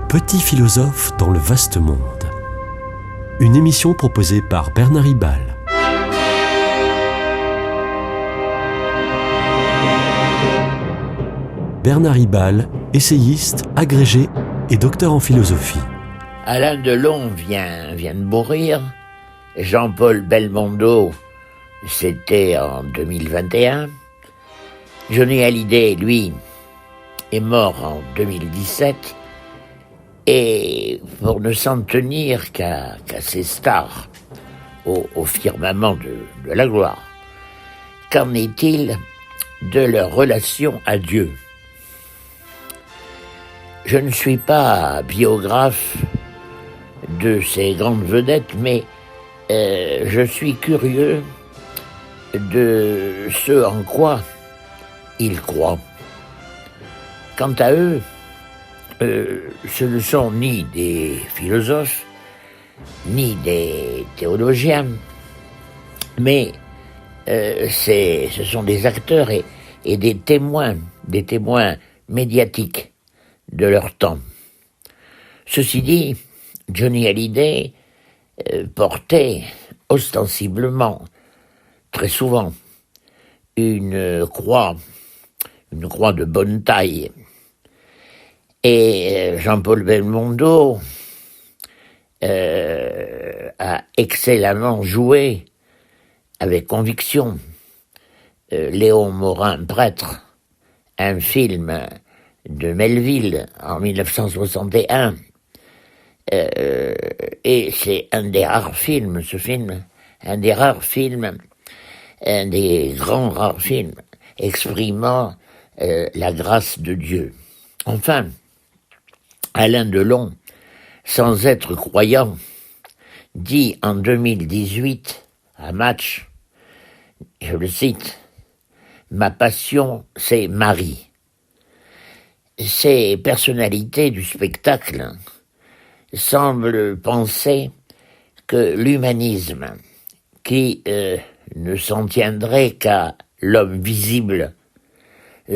Petit philosophe dans le vaste monde. Une émission proposée par Bernard Ribal. Bernard Ribal, essayiste, agrégé et docteur en philosophie. Alain Delon vient de mourir. Jean-Paul Belmondo, c'était en 2021. Johnny Hallyday, lui, est mort en 2017. Et pour ne s'en tenir qu'à ces stars au firmament de la gloire, qu'en est-il de leur relation à Dieu ? Je ne suis pas biographe de ces grandes vedettes, mais je suis curieux de ce en quoi ils croient. Quant à eux, ce ne sont ni des philosophes, ni des théologiens, mais ce sont des acteurs et des témoins médiatiques de leur temps. Ceci dit, Johnny Hallyday portait ostensiblement, très souvent, une croix de bonne taille. Et Jean-Paul Belmondo a excellemment joué avec conviction Léon Morin, prêtre, un film de Melville en 1961. Et c'est un des rares films, ce film, un des grands rares films exprimant la grâce de Dieu. Enfin, Alain Delon, sans être croyant, dit en 2018 à Match, je le cite, « Ma passion, c'est Marie ». Ces personnalités du spectacle semblent penser que l'humanisme, qui ne s'en tiendrait qu'à l'homme visible,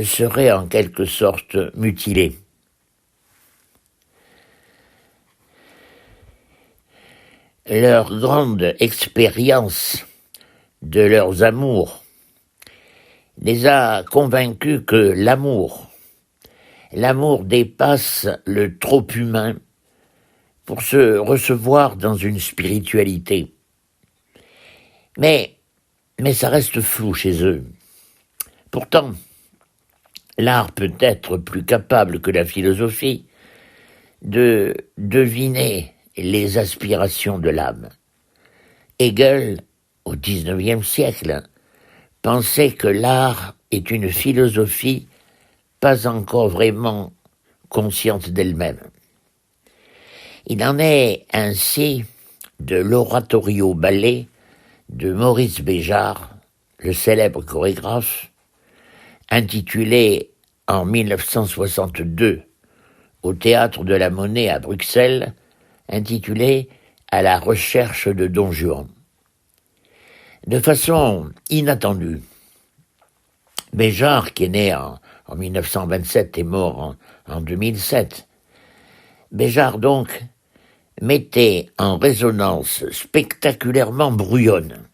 serait en quelque sorte mutilé. Leur grande expérience de leurs amours les a convaincus que l'amour dépasse le trop humain pour se recevoir dans une spiritualité. Mais ça reste flou chez eux. Pourtant, l'art peut être plus capable que la philosophie de deviner les aspirations de l'âme. Hegel, au XIXe siècle, pensait que l'art est une philosophie pas encore vraiment consciente d'elle-même. Il en est ainsi de l'oratorio-ballet de Maurice Béjart, le célèbre chorégraphe, intitulé en 1962 au Théâtre de la Monnaie à Bruxelles, intitulé « À la recherche de Don Juan ». De façon inattendue, Béjart, qui est né en 1927 et mort en 2007, Béjart donc mettait en résonance spectaculairement brouillonne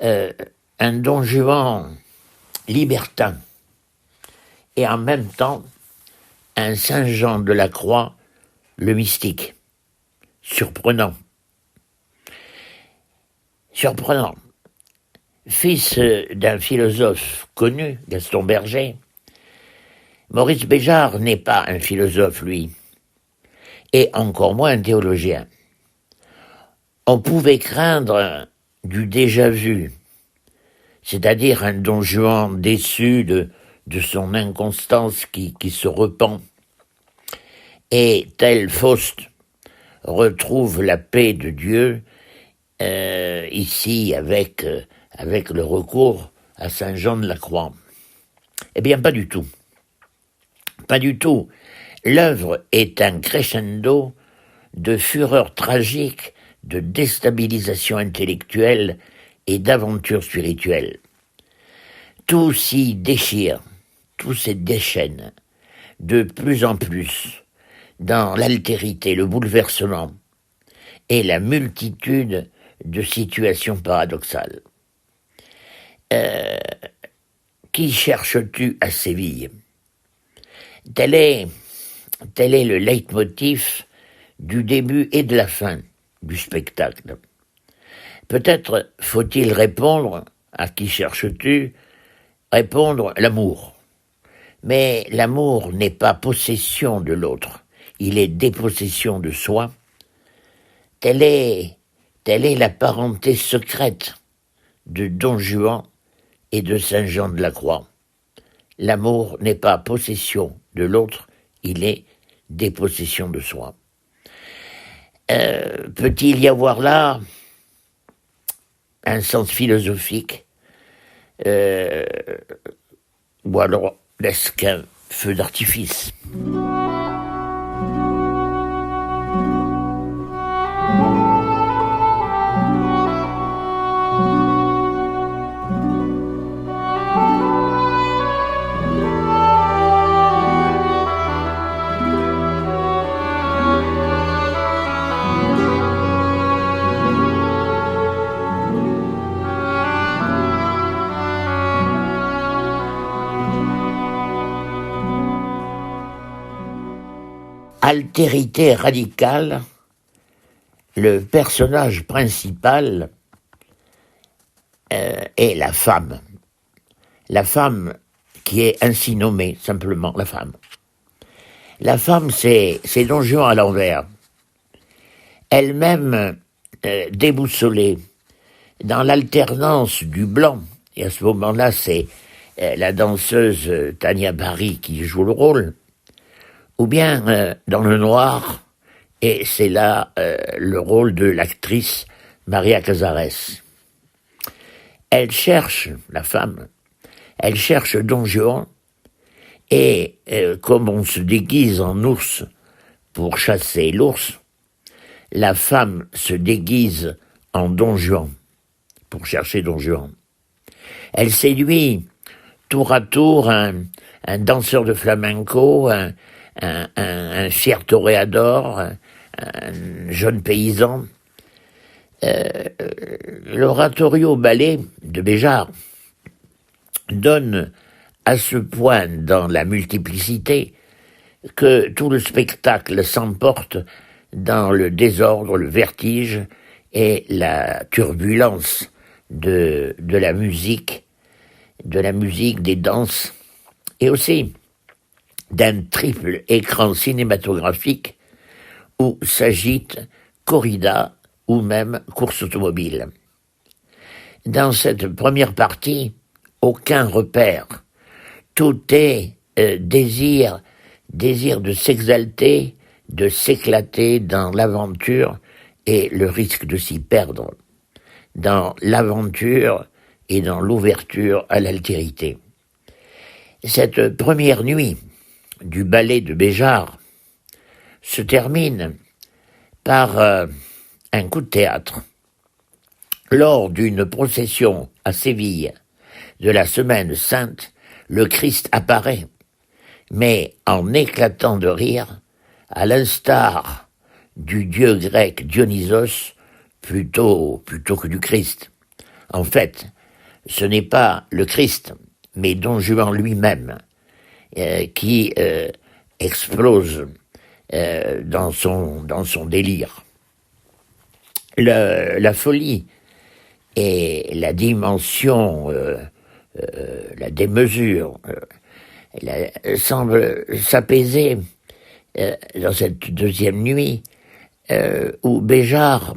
un Don Juan libertin et en même temps un Saint Jean de la Croix, le mystique. Surprenant. Fils d'un philosophe connu, Gaston Berger, Maurice Béjart n'est pas un philosophe, lui, et encore moins un théologien. On pouvait craindre du déjà-vu, c'est-à-dire un Don Juan déçu de son inconstance qui se repent, et tel Faust retrouve la paix de Dieu, ici avec le recours à Saint Jean de la Croix. Eh bien, pas du tout. Pas du tout. L'œuvre est un crescendo de fureur tragique, de déstabilisation intellectuelle et d'aventure spirituelle. Tout s'y déchire, tout se déchaîne, de plus en plus, dans l'altérité, le bouleversement et la multitude de situations paradoxales. Qui cherches-tu à Séville ? Tel est le leitmotiv du début et de la fin du spectacle. Peut-être faut-il répondre à qui cherches-tu, répondre l'amour. Mais l'amour n'est pas possession de l'autre, il est dépossession de soi. Telle est la parenté secrète de Don Juan et de Saint Jean de la Croix. L'amour n'est pas possession de l'autre, il est dépossession de soi. Peut-il y avoir là un sens philosophique ou alors n'est-ce qu'un feu d'artifice ? Altérité radicale, le personnage principal est la femme. La femme qui est ainsi nommée, simplement la femme. La femme, c'est Don Juan à l'envers. Elle-même déboussolée dans l'alternance du blanc. Et à ce moment-là, c'est la danseuse Tania Barry qui joue le rôle. Ou bien dans le noir, et c'est là le rôle de l'actrice Maria Casares. Elle cherche, la femme, elle cherche Don Juan, et comme on se déguise en ours pour chasser l'ours, la femme se déguise en Don Juan pour chercher Don Juan. Elle séduit tour à tour un danseur de flamenco, un fier toréador, un jeune paysan. L'oratorio ballet de Béjart donne à ce point dans la multiplicité que tout le spectacle s'emporte dans le désordre, le vertige et la turbulence de la musique, des danses, et aussi d'un triple écran cinématographique où s'agite corrida ou même course automobile. Dans cette première partie, aucun repère. Tout est désir de s'exalter, de s'éclater dans l'aventure et le risque de s'y perdre, dans l'aventure et dans l'ouverture à l'altérité. Cette première nuit du ballet de Béjart se termine par un coup de théâtre. Lors d'une procession à Séville de la Semaine Sainte, le Christ apparaît, mais en éclatant de rire, à l'instar du dieu grec Dionysos, plutôt que du Christ. En fait, ce n'est pas le Christ, mais Don Juan lui-même, qui explose dans son délire. La folie et la dimension, la démesure, semble s'apaiser dans cette deuxième nuit où Béjart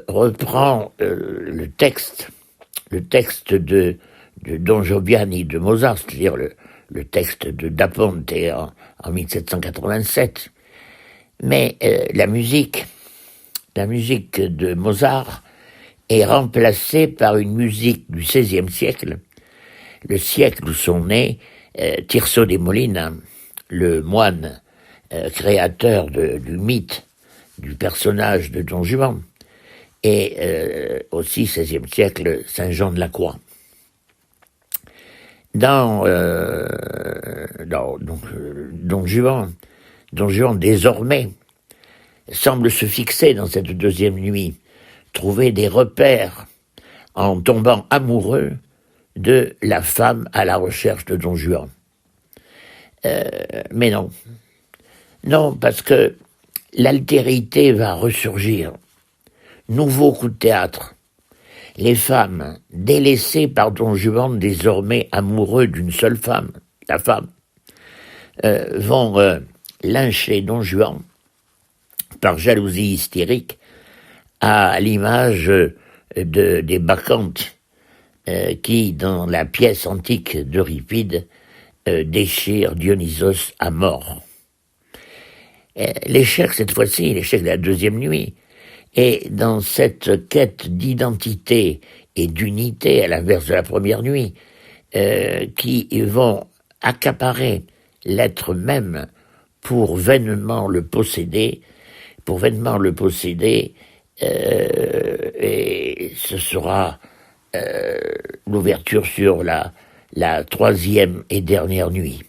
reprend le texte de Don Giovanni de Mozart, c'est-à-dire le texte de Da Ponte en 1787. Mais la musique de Mozart est remplacée par une musique du XVIe siècle, le siècle où sont nés Tirso de Molina, le moine créateur du mythe, du personnage de Don Juan, et aussi XVIe siècle, Saint Jean de la Croix. Don Juan, Don Juan, désormais, semble se fixer dans cette deuxième nuit, trouver des repères en tombant amoureux de la femme à la recherche de Don Juan. Mais non. Non, parce que l'altérité va ressurgir. Nouveau coup de théâtre. Les femmes, délaissées par Don Juan, désormais amoureux d'une seule femme, la femme, vont lyncher Don Juan par jalousie hystérique, à l'image des bacchantes qui, dans la pièce antique d'Euripide, déchirent Dionysos à mort. L'échec, cette fois-ci, l'échec de la deuxième nuit, est dans cette quête d'identité et d'unité, à l'inverse de la première nuit, qui vont accaparer l'être même pour vainement le posséder, et ce sera l'ouverture sur la troisième et dernière nuit.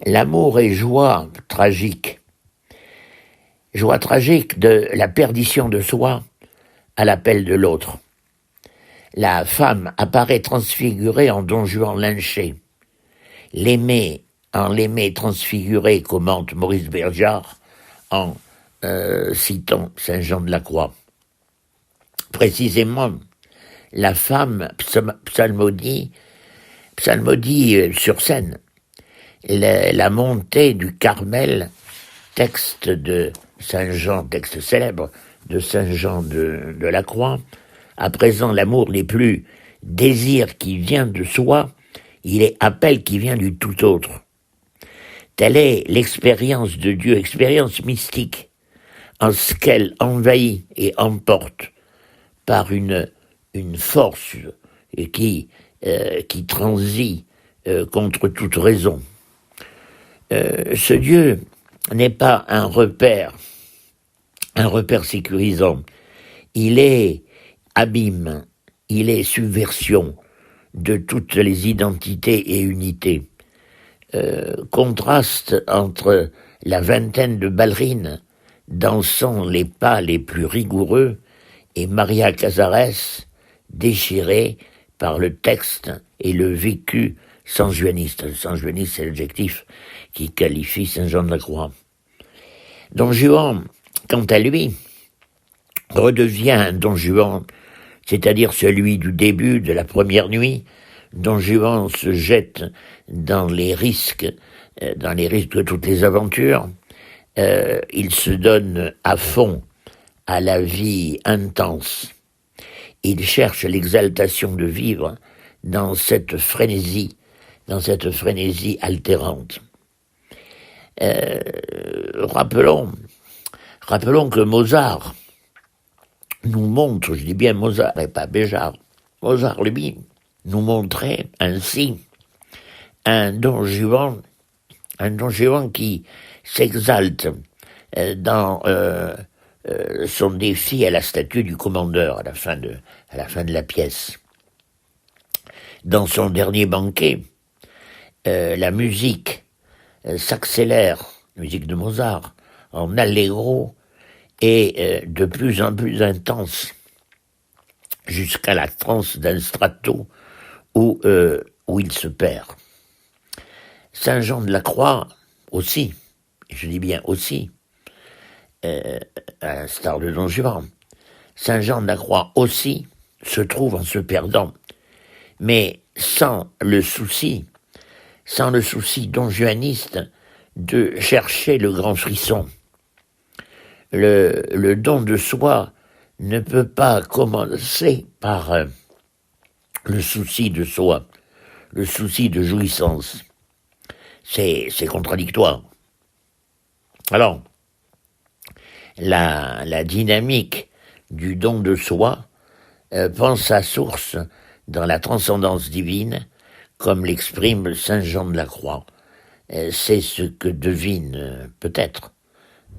L'amour est joie tragique de la perdition de soi à l'appel de l'autre. La femme apparaît transfigurée en Don Juan lynché. L'aimer transfiguré, commente Maurice Béjart en citant Saint Jean de la Croix. Précisément, la femme psalmodie sur scène la montée du Carmel, texte de Saint Jean, texte célèbre de Saint Jean de la Croix. À présent, l'amour n'est plus désir qui vient de soi, il est appel qui vient du tout autre. Telle est l'expérience de Dieu, expérience mystique, en ce qu'elle envahit et emporte par une force qui transit contre toute raison. Ce Dieu n'est pas un repère sécurisant. Il est abîme, il est subversion de toutes les identités et unités. Contraste entre la vingtaine de ballerines dansant les pas les plus rigoureux et Maria Casares déchirée par le texte et le vécu sanjuaniste. Sanjuaniste, c'est l'adjectif qui qualifie Saint Jean de la Croix. Don Juan, quant à lui, redevient un Don Juan, c'est-à-dire celui du début de la première nuit. Don Juan se jette dans les risques de toutes les aventures. Il se donne à fond à la vie intense. Il cherche l'exaltation de vivre dans cette frénésie altérante. Rappelons que Mozart nous montre, je dis bien Mozart et pas Béjart, Mozart lui nous montrait ainsi un Don Juan qui s'exalte dans son défi à la statue du commandeur à la fin de la pièce. Dans son dernier banquet, la musique s'accélère, musique de Mozart, en allegro et de plus en plus intense, jusqu'à la transe d'un strato où il se perd. Saint Jean de la Croix aussi, je dis bien aussi, à l'instar de Don Juan, Saint Jean de la Croix aussi se trouve en se perdant, mais sans le souci donjuaniste de chercher le grand frisson. Le don de soi ne peut pas commencer par le souci de soi, le souci de jouissance. C'est contradictoire. Alors, la dynamique du don de soi prend sa source dans la transcendance divine, comme l'exprime saint Jean de la Croix. C'est ce que devinent peut-être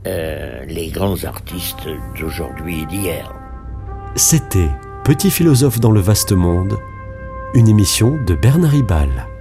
les grands artistes d'aujourd'hui et d'hier. C'était Petit philosophe dans le vaste monde, une émission de Bernard Ribal.